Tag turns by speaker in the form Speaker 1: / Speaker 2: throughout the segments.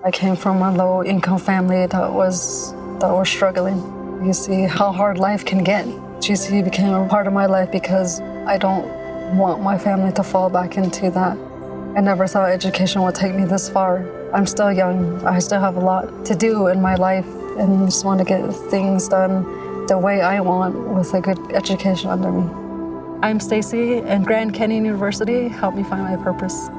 Speaker 1: I came from a low-income family that was struggling. You see how hard life can get. GC became a part of my life because I don't want my family to fall back into that. I never thought education would take me this far. I'm still young. I still have a lot to do in my life and just want to get things done the way I want with a good education under me. I'm Stacy, and Grand Canyon University helped me find my purpose.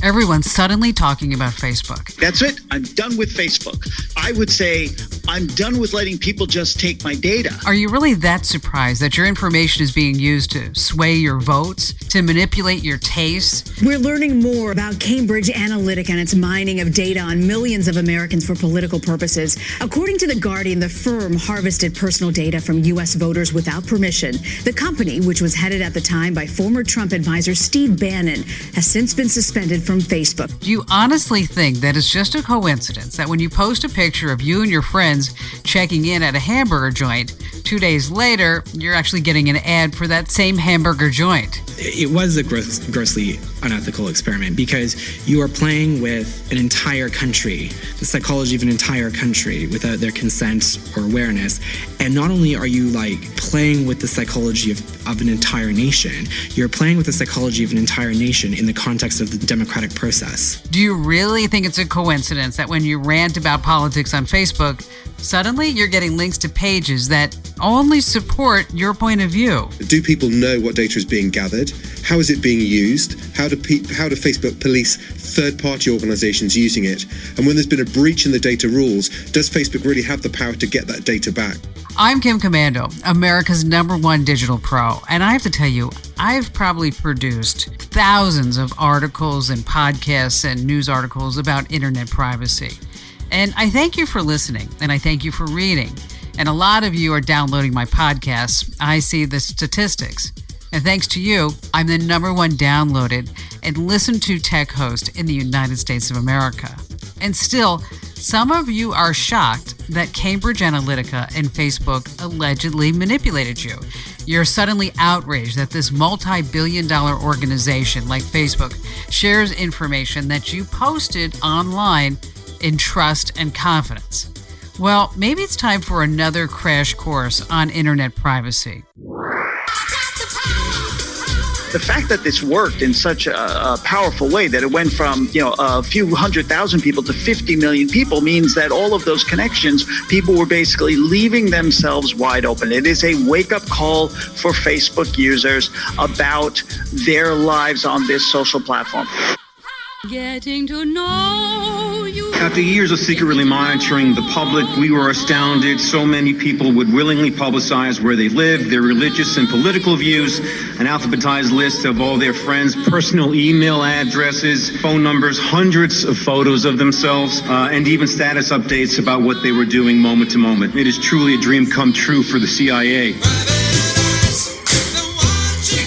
Speaker 2: Everyone's suddenly talking about Facebook.
Speaker 3: That's it. I'm done with Facebook. I would say I'm done with letting people just take my data.
Speaker 2: Are you really that surprised that your information is being used to sway your votes, to manipulate your tastes?
Speaker 4: We're learning more about Cambridge Analytica and its mining of data on millions of Americans for political purposes. According to The Guardian, the firm harvested personal data from U.S. voters without permission. The company, which was headed at the time by former Trump advisor Steve Bannon, has since been suspended from Facebook.
Speaker 2: Do you honestly think that it's just a coincidence that when you post a picture of you and your friends checking in at a hamburger joint, 2 days later, you're actually getting an ad for that same hamburger joint?
Speaker 5: It was a grossly unethical experiment because you are playing with an entire country, the psychology of an entire country without their consent or awareness. And not only are you playing with the psychology of an entire nation, you're playing with the psychology of an entire nation in the context of the democratic process.
Speaker 2: Do you really think it's a coincidence that when you rant about politics on Facebook, suddenly you're getting links to pages that only support your point of view?
Speaker 6: Do people know what data is being gathered? How is it being used? How do Facebook police third-party organizations using it? And when there's been a breach in the data rules, does Facebook really have the power to get that data back?
Speaker 2: I'm Kim Commando, America's #1 digital pro, and I have to tell you, I've probably produced thousands of articles and podcasts and news articles about internet privacy. And I thank you for listening, and I thank you for reading. And a lot of you are downloading my podcasts. I see the statistics. And thanks to you, I'm the #1 downloaded and listened to tech host in the United States of America. And still, some of you are shocked that Cambridge Analytica and Facebook allegedly manipulated you. You're suddenly outraged that this multi-billion-dollar organization like Facebook shares information that you posted online in trust and confidence. Well, maybe it's time for another crash course on internet privacy.
Speaker 3: The fact that this worked in such a powerful way, that it went from a few 100,000 people to 50 million people, means that all of those connections, people were basically leaving themselves wide open. It is a wake-up call for Facebook users about their lives on this social platform.
Speaker 7: Getting to know you.
Speaker 8: After years of secretly monitoring the public, we were astounded so many people would willingly publicize where they live, their religious and political views, an alphabetized list of all their friends' personal email addresses, phone numbers, hundreds of photos of themselves, and even status updates about what they were doing moment to moment. It is truly a dream come true for the CIA.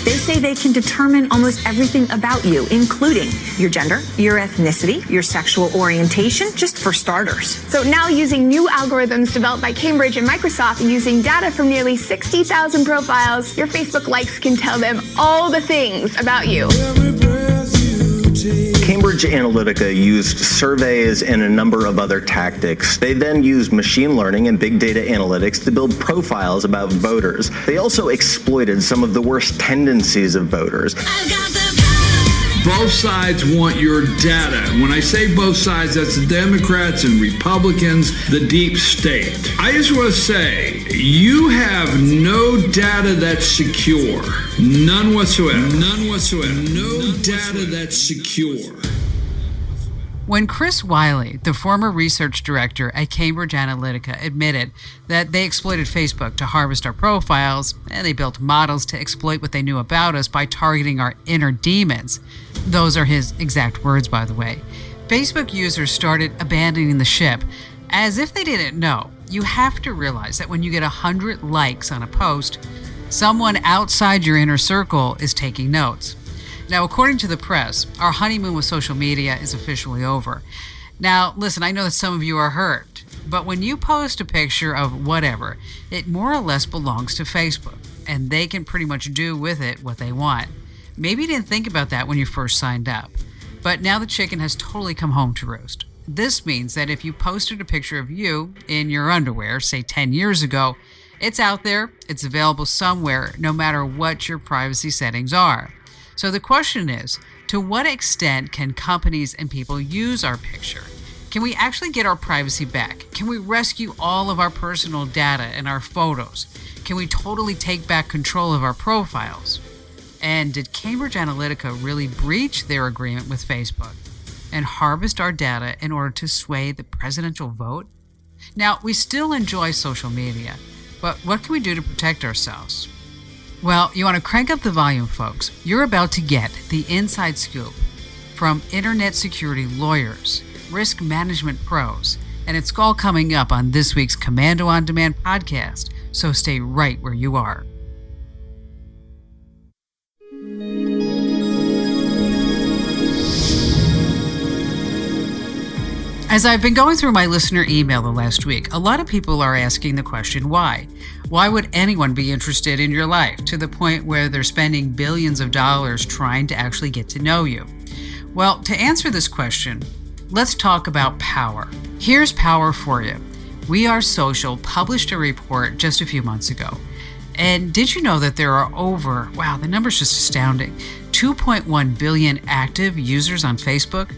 Speaker 9: They say they can determine almost everything about you, including your gender, your ethnicity, your sexual orientation, just for starters.
Speaker 10: So now, using new algorithms developed by Cambridge and Microsoft using data from nearly 60,000 profiles, your Facebook likes can tell them all the things about you.
Speaker 11: Cambridge Analytica used surveys and a number of other tactics. They then used machine learning and big data analytics to build profiles about voters. They also exploited some of the worst tendencies of voters.
Speaker 12: Both sides want your data. When I say both sides, that's the Democrats and Republicans, the deep state. I just want to say, you have no data that's secure. None whatsoever. None whatsoever. No data that's secure.
Speaker 2: When Chris Wiley, the former research director at Cambridge Analytica, admitted that they exploited Facebook to harvest our profiles, and they built models to exploit what they knew about us by targeting our inner demons, those are his exact words, by the way, Facebook users started abandoning the ship as if they didn't know. You have to realize that when you get 100 likes on a post, someone outside your inner circle is taking notes. Now, according to the press, our honeymoon with social media is officially over. Now, listen, I know that some of you are hurt, but when you post a picture of whatever, it more or less belongs to Facebook, and they can pretty much do with it what they want. Maybe you didn't think about that when you first signed up. But now the chicken has totally come home to roost. This means that if you posted a picture of you in your underwear, say 10 years ago, it's out there, it's available somewhere, no matter what your privacy settings are. So the question is, to what extent can companies and people use our picture? Can we actually get our privacy back? Can we rescue all of our personal data and our photos? Can we totally take back control of our profiles? And did Cambridge Analytica really breach their agreement with Facebook and harvest our data in order to sway the presidential vote? Now, we still enjoy social media, but what can we do to protect ourselves? Well, you want to crank up the volume, folks. You're about to get the inside scoop from internet security lawyers, risk management pros, and it's all coming up on this week's Commando On Demand podcast, so stay right where you are. As I've been going through my listener email the last week, a lot of people are asking the question, why? Why would anyone be interested in your life to the point where they're spending billions of dollars trying to actually get to know you? Well, to answer this question, let's talk about power. Here's power for you. We Are Social published a report just a few months ago. And did you know that there are over, wow, the number's just astounding, 2.1 billion active users on Facebook?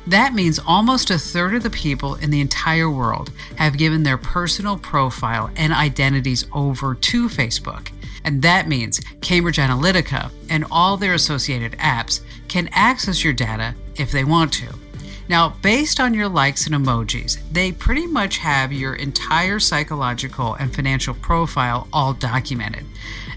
Speaker 2: That means almost a third of the people in the entire world have given their personal profile and identities over to Facebook. And that means Cambridge Analytica and all their associated apps can access your data if they want to. Now, based on your likes and emojis, they pretty much have your entire psychological and financial profile all documented,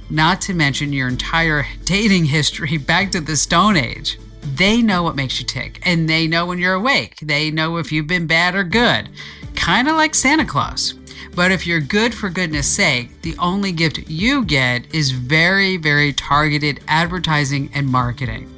Speaker 2: not to mention your entire dating history back to the Stone Age. They know what makes you tick, and they know when you're awake. They know if you've been bad or good, kind of like Santa Claus. But if you're good for goodness sake, the only gift you get is very, very targeted advertising and marketing.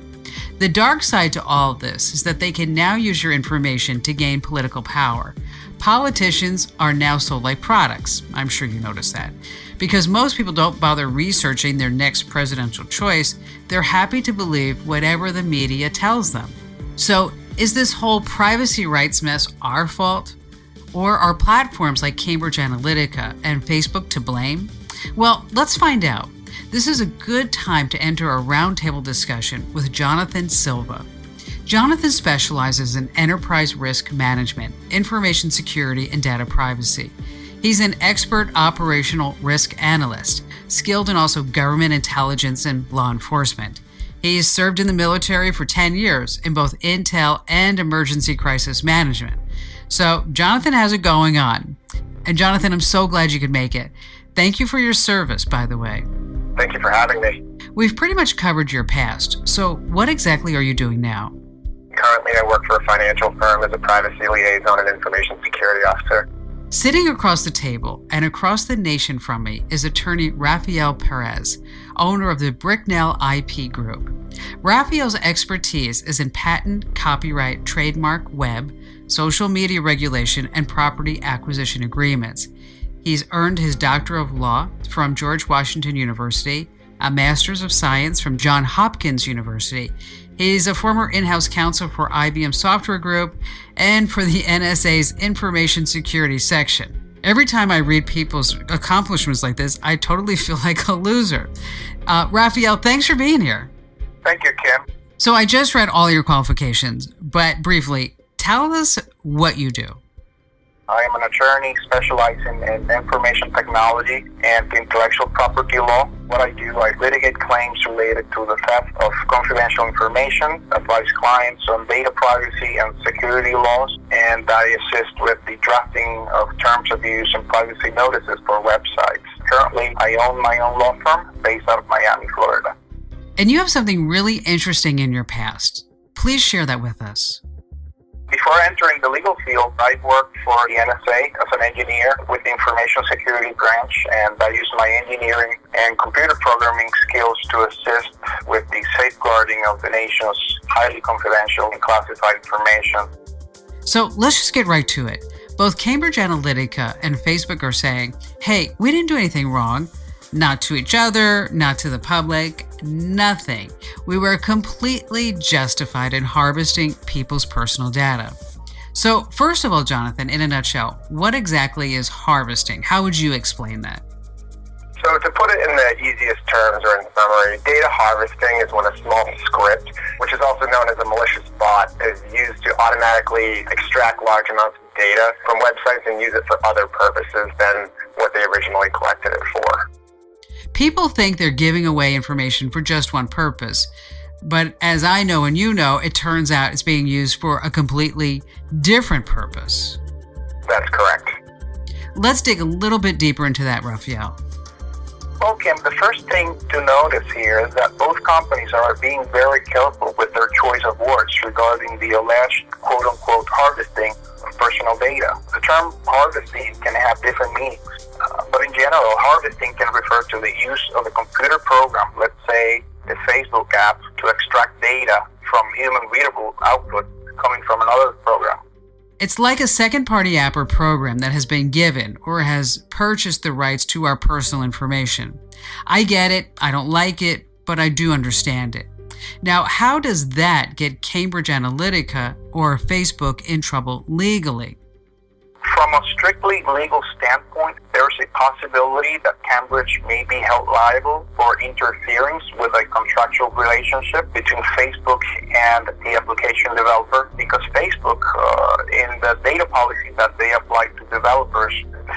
Speaker 2: The dark side to all of this is that they can now use your information to gain political power. Politicians are now sold like products. I'm sure you noticed that. Because most people don't bother researching their next presidential choice, they're happy to believe whatever the media tells them. So, is this whole privacy rights mess our fault? Or are platforms like Cambridge Analytica and Facebook to blame? Well, let's find out. This is a good time to enter a roundtable discussion with Jonathan Silva. Jonathan specializes in enterprise risk management, information security, and data privacy. He's an expert operational risk analyst, skilled in also government intelligence and law enforcement. He's served in the military for 10 years in both intel and emergency crisis management. So Jonathan has it going on. And Jonathan, I'm so glad you could make it. Thank you for your service, by the way.
Speaker 13: Thank you for having me.
Speaker 2: We've pretty much covered your past. So what exactly are you doing now?
Speaker 13: Currently, I work for a financial firm as a privacy liaison and information security officer.
Speaker 2: Sitting across the table and across the nation from me is attorney Rafael Perez, owner of the Bricknell IP Group. Rafael's expertise is in patent, copyright, trademark, web, social media regulation, and property acquisition agreements. He's earned his Doctor of Law from George Washington University, a Master's of Science from Johns Hopkins University. He's a former in-house counsel for IBM Software Group and for the NSA's Information Security Section. Every time I read people's accomplishments like this, I totally feel like a loser. Rafael, thanks for being here.
Speaker 13: Thank you, Kim.
Speaker 2: So I just read all your qualifications, but briefly, tell us what you do.
Speaker 13: I am an attorney specializing in information technology and intellectual property law. What I do, I litigate claims related to the theft of confidential information, advise clients on data privacy and security laws, and I assist with the drafting of terms of use and privacy notices for websites. Currently, I own my own law firm based out of Miami, Florida.
Speaker 2: And you have something really interesting in your past. Please share that with us.
Speaker 13: Before entering the legal field, I worked for the NSA as an engineer with the Information Security Branch, and I used my engineering and computer programming skills to assist with the safeguarding of the nation's highly confidential and classified information.
Speaker 2: So let's just get right to it. Both Cambridge Analytica and Facebook are saying, hey, we didn't do anything wrong. Not to each other, not to the public, nothing. We were completely justified in harvesting people's personal data. So, first of all, Jonathan, in a nutshell, what exactly is harvesting? How would you explain that?
Speaker 13: So to put it in the easiest terms or in summary, data harvesting is when a small script, which is also known as a malicious bot, is used to automatically extract large amounts of data from websites and use it for other purposes than what they originally collected it for.
Speaker 2: People think they're giving away information for just one purpose. But as I know and you know, it turns out it's being used for a completely different purpose.
Speaker 13: That's correct.
Speaker 2: Let's dig a little bit deeper into that, Raphael.
Speaker 13: Well, Kim, the first thing to notice here is that both companies are being very careful with their choice of words regarding the alleged quote-unquote harvesting of personal data. The term harvesting can have different meanings, but in general, harvesting can refer to the use of a computer program, let's say the Facebook app, to extract data from human-readable output coming from another program.
Speaker 2: It's like a second-party app or program that has been given or has purchased the rights to our personal information. I get it, I don't like it, but I do understand it. Now, how does that get Cambridge Analytica or Facebook in trouble legally?
Speaker 13: From a strictly legal standpoint, there's a possibility that Cambridge may be held liable for interference with a contractual relationship between Facebook and the application developer, because Facebook, in the data policy that they apply to developers,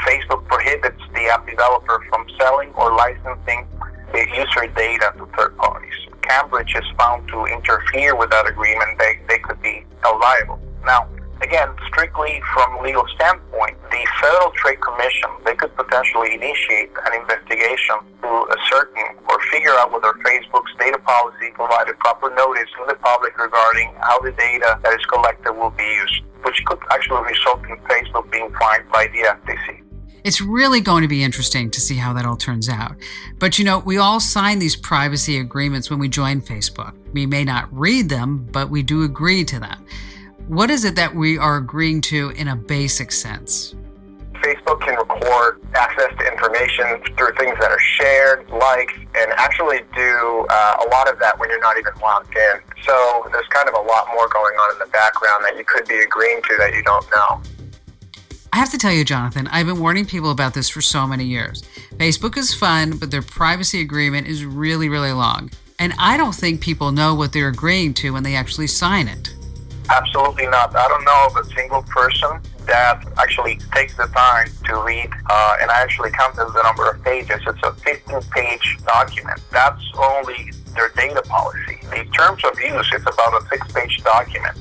Speaker 13: Facebook prohibits the app developer from selling or licensing the user data to third parties. Cambridge is found to interfere with that agreement, they could be held liable. Now, again, strictly from a legal standpoint, the Federal Trade Commission, they could potentially initiate an investigation to ascertain or figure out whether Facebook's data policy provided proper notice to the public regarding how the data that is collected will be used, which could actually result in Facebook being fined by the FTC.
Speaker 2: It's really going to be interesting to see how that all turns out. But we all sign these privacy agreements when we join Facebook. We may not read them, but we do agree to them. What is it that we are agreeing to in a basic sense?
Speaker 13: Facebook can record access to information through things that are shared, liked, and actually do a lot of that when you're not even logged in. So there's kind of a lot more going on in the background that you could be agreeing to that you don't know.
Speaker 2: I have to tell you, Jonathan, I've been warning people about this for so many years. Facebook is fun, but their privacy agreement is really, really long. And I don't think people know what they're agreeing to when they actually sign it.
Speaker 13: Absolutely not. I don't know of a single person that actually takes the time to read, and I actually counted the number of pages. It's a 15-page document. That's only their data policy. The terms of use is about a 6-page document.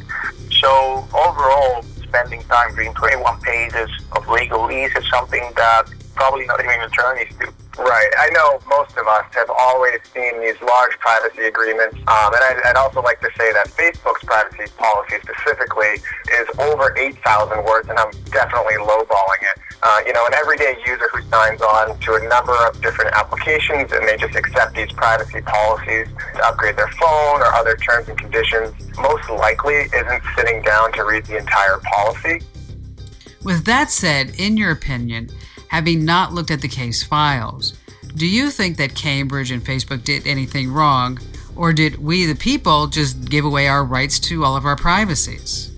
Speaker 13: So overall, spending time reading 21 pages of legalese is something that probably not even attorneys do. Right. I know most of us have always seen these large privacy agreements, and I'd also like to say that Facebook's privacy policy specifically is over 8,000 words, and I'm definitely lowballing it. An everyday user who signs on to a number of different applications and they just accept these privacy policies to upgrade their phone or other terms and conditions most likely isn't sitting down to read the entire policy.
Speaker 2: With that said, in your opinion, having not looked at the case files, do you think that Cambridge and Facebook did anything wrong, or did we, the people, just give away our rights to all of our privacies?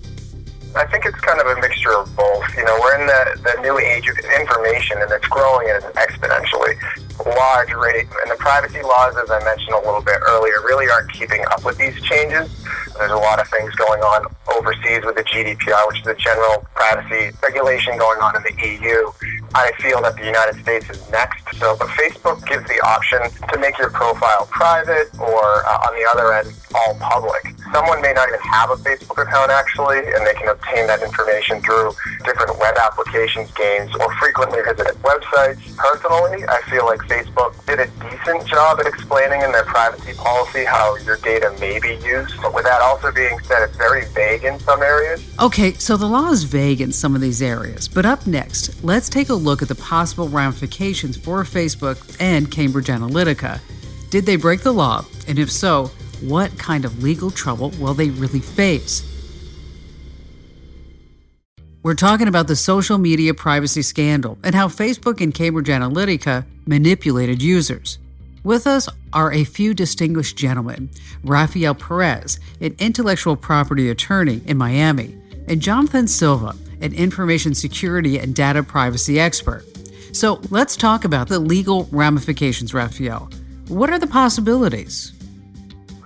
Speaker 13: I think it's kind of a mixture of both. We're in the new age of information, and it's growing at an exponentially large rate. And the privacy laws, as I mentioned a little bit earlier, really aren't keeping up with these changes. There's a lot of things going on overseas with the GDPR, which is the general privacy regulation going on in the EU. I feel that the United States is next. But Facebook gives the option to make your profile private or, on the other end, all public. Someone may not even have a Facebook account, actually, and they can obtain that information through different web applications, games, or frequently visited websites. Personally, I feel like Facebook did a decent job at explaining in their privacy policy how your data may be used. But with that also being said, it's very vague in some areas.
Speaker 2: Okay, so the law is vague in some of these areas. But up next, let's take a look at the possible ramifications for Facebook and Cambridge Analytica. Did they break the law? And if so, what kind of legal trouble will they really face? We're talking about the social media privacy scandal and how Facebook and Cambridge Analytica manipulated users. With us are a few distinguished gentlemen, Rafael Perez, an intellectual property attorney in Miami, and Jonathan Silva, an information security and data privacy expert. So let's talk about the legal ramifications, Rafael. What are the possibilities?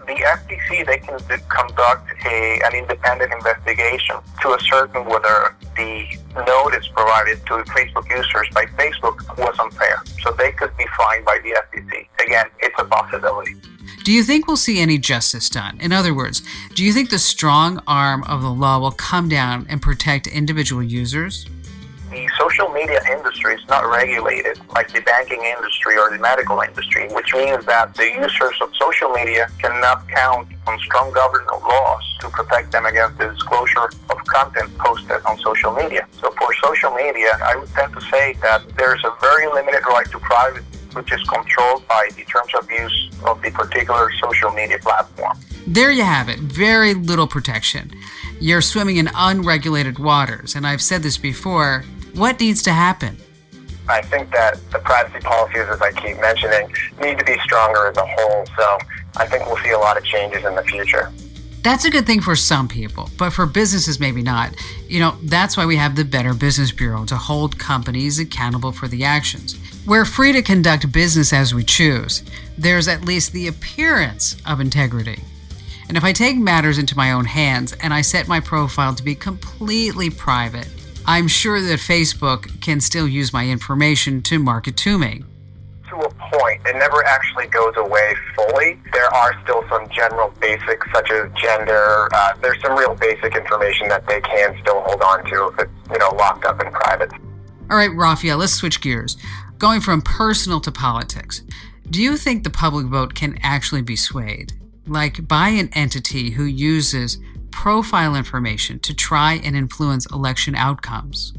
Speaker 13: The FTC, they can conduct an independent investigation to ascertain whether the notice provided to Facebook users by Facebook was unfair. So they could be fined by the FTC. Again, it's a possibility.
Speaker 2: Do you think we'll see any justice done? In other words, do you think the strong arm of the law will come down and protect individual users?
Speaker 13: The social media industry is not regulated like the banking industry or the medical industry, which means that the users of social media cannot count on strong government laws to protect them against the disclosure of content posted on social media. So for social media, I would tend to say that there's a very limited right to privacy, which is controlled by the terms of use of the particular social media platform.
Speaker 2: There you have it. Very little protection. You're swimming in unregulated waters, and I've said this before. What needs to happen?
Speaker 14: I think that the privacy policies, as I keep mentioning, need to be stronger as a whole. So I think we'll see a lot of changes in the future.
Speaker 2: That's a good thing for some people, but for businesses, maybe not. That's why we have the Better Business Bureau to hold companies accountable for the actions. We're free to conduct business as we choose. There's at least the appearance of integrity. And if I take matters into my own hands and I set my profile to be completely private, I'm sure that Facebook can still use my information to market to me.
Speaker 14: To a point, it never actually goes away fully. There are still some general basics such as gender. There's some real basic information that they can still hold on to if it's locked up in private.
Speaker 2: All right, Rafael, let's switch gears. Going from personal to politics, do you think the public vote can actually be swayed? Like by an entity who uses profile information to try and influence election outcomes?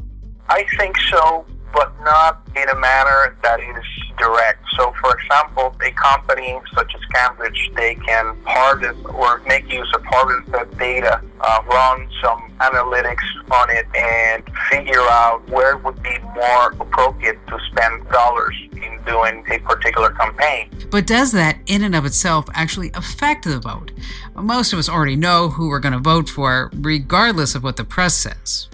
Speaker 13: I think so, but not in a manner that is direct. So, for example, a company such as Cambridge, they can harvest or make use of harvested data, run some analytics on it, and figure out where it would be more appropriate to spend dollars in doing a particular campaign.
Speaker 2: But does that in and of itself actually affect the vote? Most of us already know who we're going to vote for, regardless of what the press says.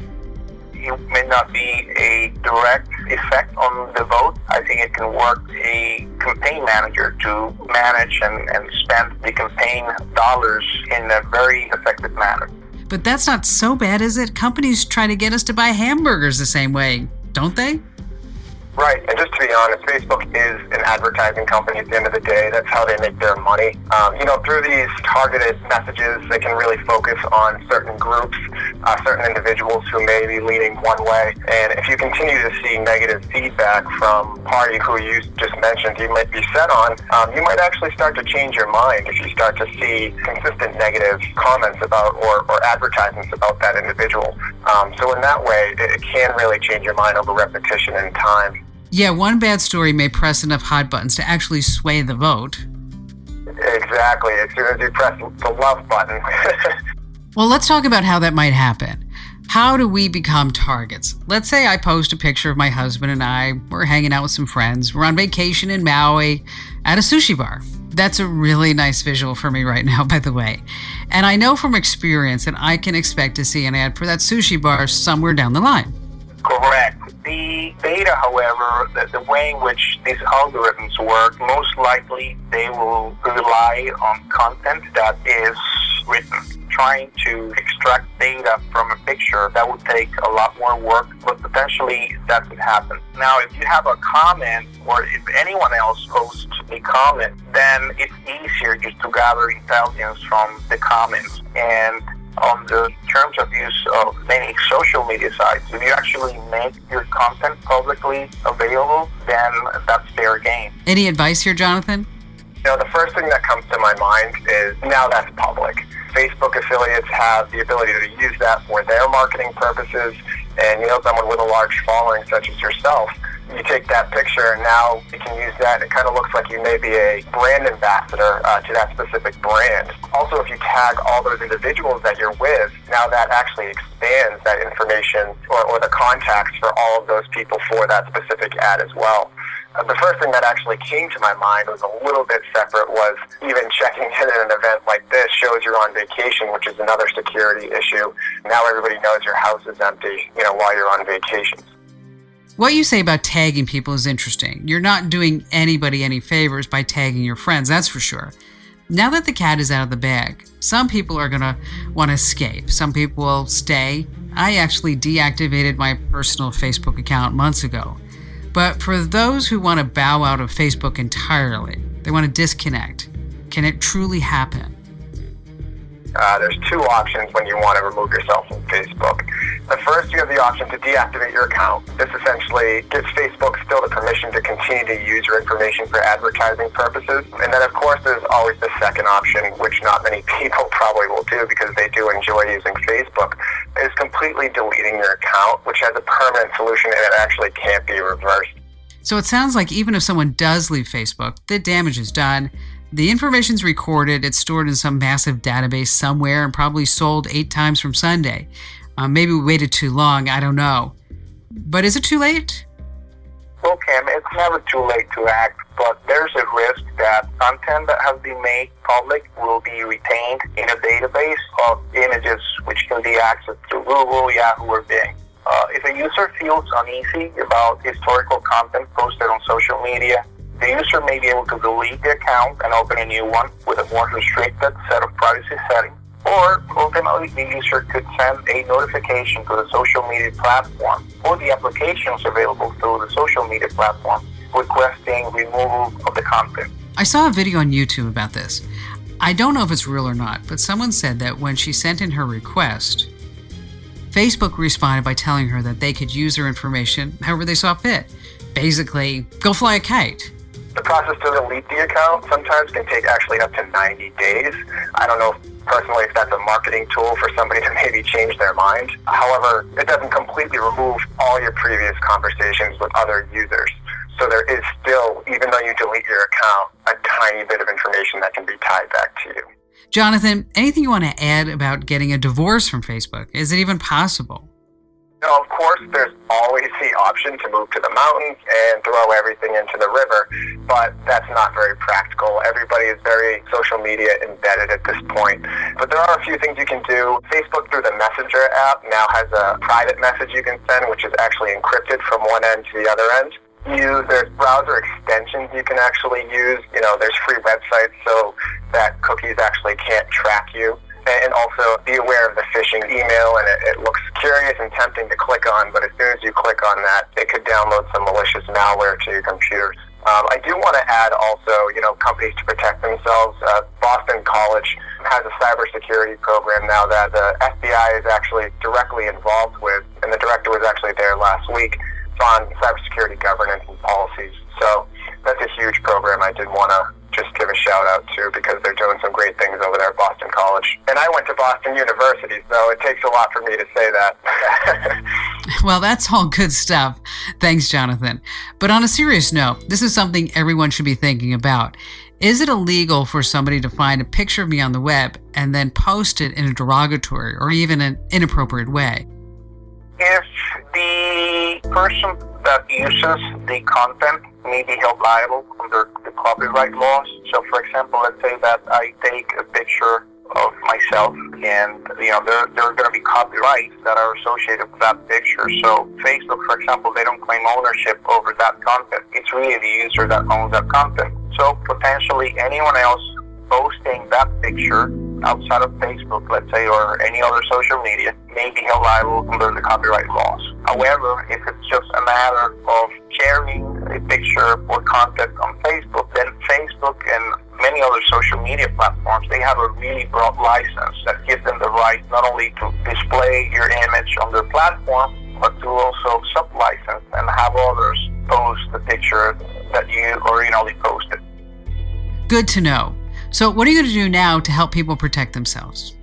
Speaker 13: It may not be a direct effect on the vote. I think it can work a campaign manager to manage and spend the campaign dollars in a very effective manner.
Speaker 2: But that's not so bad, is it? Companies try to get us to buy hamburgers the same way, don't they?
Speaker 14: Right, and just to be honest, Facebook is an advertising company at the end of the day. That's how they make their money. Through these targeted messages, they can really focus on certain groups, certain individuals who may be leaning one way. And if you continue to see negative feedback from a party who you just mentioned you might be set on, you might actually start to change your mind if you start to see consistent negative comments about or advertisements about that individual. So in that way, it can really change your mind over repetition and time.
Speaker 2: Yeah, one bad story may press enough hot buttons to actually sway the vote.
Speaker 14: Exactly. As soon as you press the love button.
Speaker 2: Well, let's talk about how that might happen. How do we become targets? Let's say I post a picture of my husband and I. We're hanging out with some friends. We're on vacation in Maui at a sushi bar. That's a really nice visual for me right now, by the way. And I know from experience that I can expect to see an ad for that sushi bar somewhere down the line.
Speaker 13: Correct. The data, however, the way in which these algorithms work, most likely they will rely on content that is written. Trying to extract data from a picture, that would take a lot more work, but potentially that could happen. Now, if you have a comment, or if anyone else posts a comment, then it's easier just to gather intelligence from the comments. And on the terms of use of many social media sites, if you actually make your content publicly available, then that's fair game.
Speaker 2: Any advice here, Jonathan?
Speaker 14: The first thing that comes to my mind is now that's public. Facebook affiliates have the ability to use that for their marketing purposes, and someone with a large following such as yourself, You take that picture and now you can use that. It kind of looks like you may be a brand ambassador to that specific brand. Also, if you tag all those individuals that you're with, now that actually expands that information or the contacts for all of those people for that specific ad as well. The first thing that actually came to my mind was a little bit separate, was even checking in at an event like this shows you're on vacation, which is another security issue. Now everybody knows your house is empty, while you're on vacation.
Speaker 2: What you say about tagging people is interesting. You're not doing anybody any favors by tagging your friends, that's for sure. Now that the cat is out of the bag, some people are going to want to escape. Some people will stay. I actually deactivated my personal Facebook account months ago. But for those who want to bow out of Facebook entirely, they want to disconnect, can it truly happen?
Speaker 14: There's two options when you want to remove yourself from Facebook. The first, you have the option to deactivate your account. This essentially gives Facebook still the permission to continue to use your information for advertising purposes. And then, of course, there's always the second option, which not many people probably will do because they do enjoy using Facebook, is completely deleting your account, which has a permanent solution and it actually can't be reversed.
Speaker 2: So it sounds like even if someone does leave Facebook, the damage is done. The information's recorded, it's stored in some massive database somewhere and probably sold 8 times from Sunday. Maybe we waited too long, I don't know. But is it too late?
Speaker 13: Well, Kim, it's never too late to act, but there's a risk that content that has been made public will be retained in a database of images which can be accessed through Google, Yahoo, or Bing. If a user feels uneasy about historical content posted on social media, the user may be able to delete the account and open a new one with a more restricted set of privacy settings. Or, ultimately, the user could send a notification to the social media platform or the applications available through the social media platform requesting removal of the content.
Speaker 2: I saw a video on YouTube about this. I don't know if it's real or not, but someone said that when she sent in her request, Facebook responded by telling her that they could use her information however they saw fit. Basically, go fly a kite.
Speaker 14: The process to delete the account sometimes can take actually up to 90 days. I don't know personally if that's a marketing tool for somebody to maybe change their mind. However, it doesn't completely remove all your previous conversations with other users. So there is still, even though you delete your account, a tiny bit of information that can be tied back to you.
Speaker 2: Jonathan, anything you want to add about getting a divorce from Facebook? Is it even possible?
Speaker 14: Now, of course, there's always the option to move to the mountains and throw everything into the river, but that's not very practical. Everybody is very social media embedded at this point. But there are a few things you can do. Facebook, through the Messenger app, now has a private message you can send, which is actually encrypted from one end to the other end. There's browser extensions you can actually use. There's free websites so that cookies actually can't track you. And also be aware of the phishing email, and it looks curious and tempting to click on, but as soon as you click on that, it could download some malicious malware to your computers. I do want to add also, companies to protect themselves. Boston College has a cybersecurity program now that the FBI is actually directly involved with, and the director was actually there last week. It's on cybersecurity governance and policies. So that's a huge program I did want to just give a shout out to because they're doing some great things over there at Boston College. And I went to Boston University, so it takes a lot for me to say that.
Speaker 2: Well, that's all good stuff. Thanks, Jonathan. But on a serious note, this is something everyone should be thinking about. Is it illegal for somebody to find a picture of me on the web and then post it in a derogatory or even an inappropriate way?
Speaker 13: If the person that uses the content may be held liable under the copyright laws. So, for example, let's say that I take a picture of myself and, there are going to be copyrights that are associated with that picture. So Facebook, for example, they don't claim ownership over that content. It's really the user that owns that content. So potentially anyone else posting that picture outside of Facebook, let's say, or any other social media, may be held liable under the copyright laws. However, if it's just a matter of sharing a picture or content on Facebook, then Facebook and many other social media platforms, they have a really broad license that gives them the right not only to display your image on their platform, but to also sub-license and have others post the picture that you originally posted.
Speaker 2: Good to know. So what are you going to do now to help people protect themselves?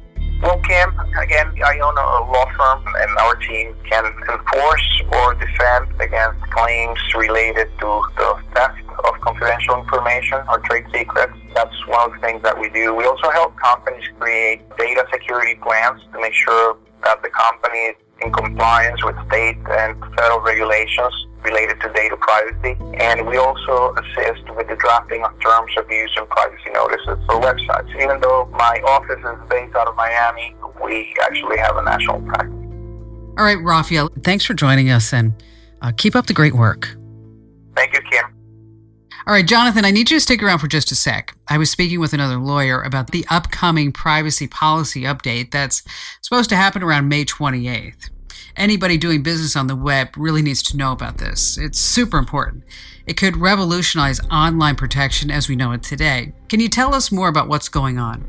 Speaker 13: Well, Kim, again, I own a law firm, and our team can enforce or defend against claims related to the theft of confidential information or trade secrets. That's one of the things that we do. We also help companies create data security plans to make sure that the company is in compliance with state and federal regulations related to data privacy. And we also assist with the drafting of terms of use and privacy notices for websites. Even though my office is based out of Miami, we actually have a national practice.
Speaker 2: All right, Rafael, thanks for joining us, and keep up the great work.
Speaker 13: Thank you, Kim.
Speaker 2: All right, Jonathan, I need you to stick around for just a sec. I was speaking with another lawyer about the upcoming privacy policy update that's supposed to happen around May 28th. Anybody doing business on the web really needs to know about this. It's super important. It could revolutionize online protection as we know it today. Can you tell us more about what's going on?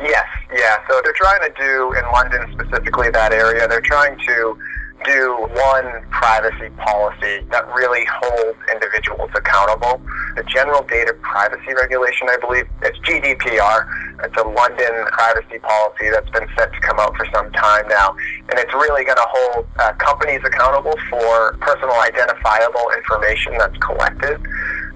Speaker 14: Yes, yeah. So they're trying to do, in London specifically, that area, they're trying to do one privacy policy that really holds individuals accountable. The General Data Privacy Regulation, I believe, it's GDPR. It's a London privacy policy that's been set to come out for some time now. And it's really going to hold companies accountable for personal identifiable information that's collected.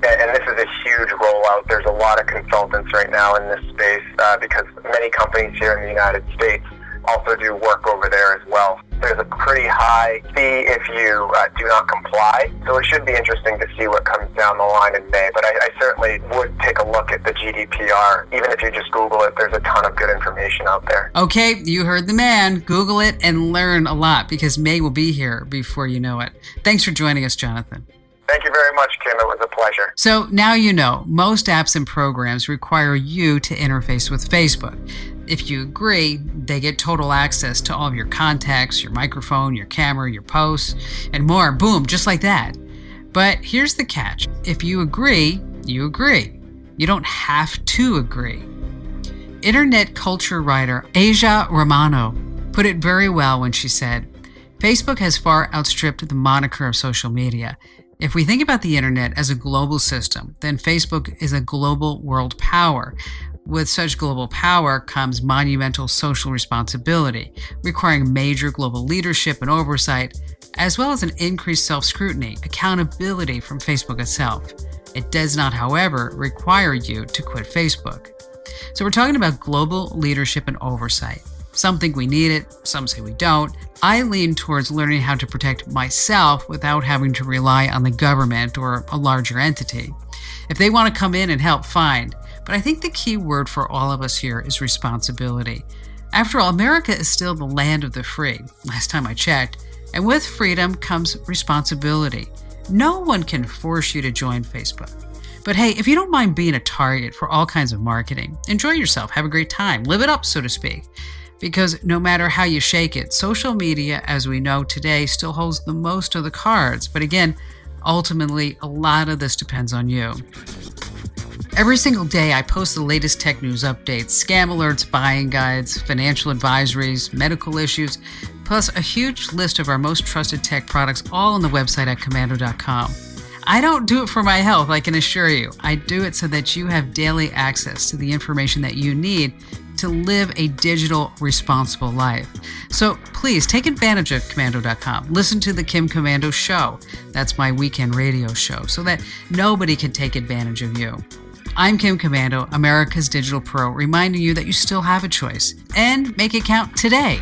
Speaker 14: And this is a huge rollout. There's a lot of consultants right now in this space because many companies here in the United States also do work over there as well. There's a pretty high fee if you do not comply. So it should be interesting to see what comes down the line in May. But I certainly would take a look at the GDPR. Even if you just Google it, there's a ton of good information out there.
Speaker 2: Okay, you heard the man. Google it and learn a lot because May will be here before you know it. Thanks for joining us, Jonathan.
Speaker 14: Thank you very much, Kim. It was a pleasure.
Speaker 2: So now you know, most apps and programs require you to interface with Facebook. If you agree, they get total access to all of your contacts, your microphone, your camera, your posts, and more. Boom, just like that. But here's the catch. If you agree, you agree. You don't have to agree. Internet culture writer Asia Romano put it very well when she said, Facebook has far outstripped the moniker of social media. If we think about the internet as a global system, then Facebook is a global world power. With such global power comes monumental social responsibility, requiring major global leadership and oversight, as well as an increased self-scrutiny, accountability from Facebook itself. It does not, however, require you to quit Facebook. So we're talking about global leadership and oversight. Some think we need it, some say we don't. I lean towards learning how to protect myself without having to rely on the government or a larger entity. If they want to come in and help, fine. But I think the key word for all of us here is responsibility. After all, America is still the land of the free, last time I checked, and with freedom comes responsibility. No one can force you to join Facebook. But hey, if you don't mind being a target for all kinds of marketing, enjoy yourself, have a great time, live it up, so to speak. Because no matter how you shake it, social media, as we know today, still holds the most of the cards. But again, ultimately, a lot of this depends on you. Every single day, I post the latest tech news updates, scam alerts, buying guides, financial advisories, medical issues, plus a huge list of our most trusted tech products, all on the website at komando.com. I don't do it for my health, I can assure you. I do it so that you have daily access to the information that you need to live a digital, responsible life. So please take advantage of komando.com. Listen to the Kim Komando Show. That's my weekend radio show, so that nobody can take advantage of you. I'm Kim Komando, America's Digital Pro, reminding you that you still have a choice, and make it count today.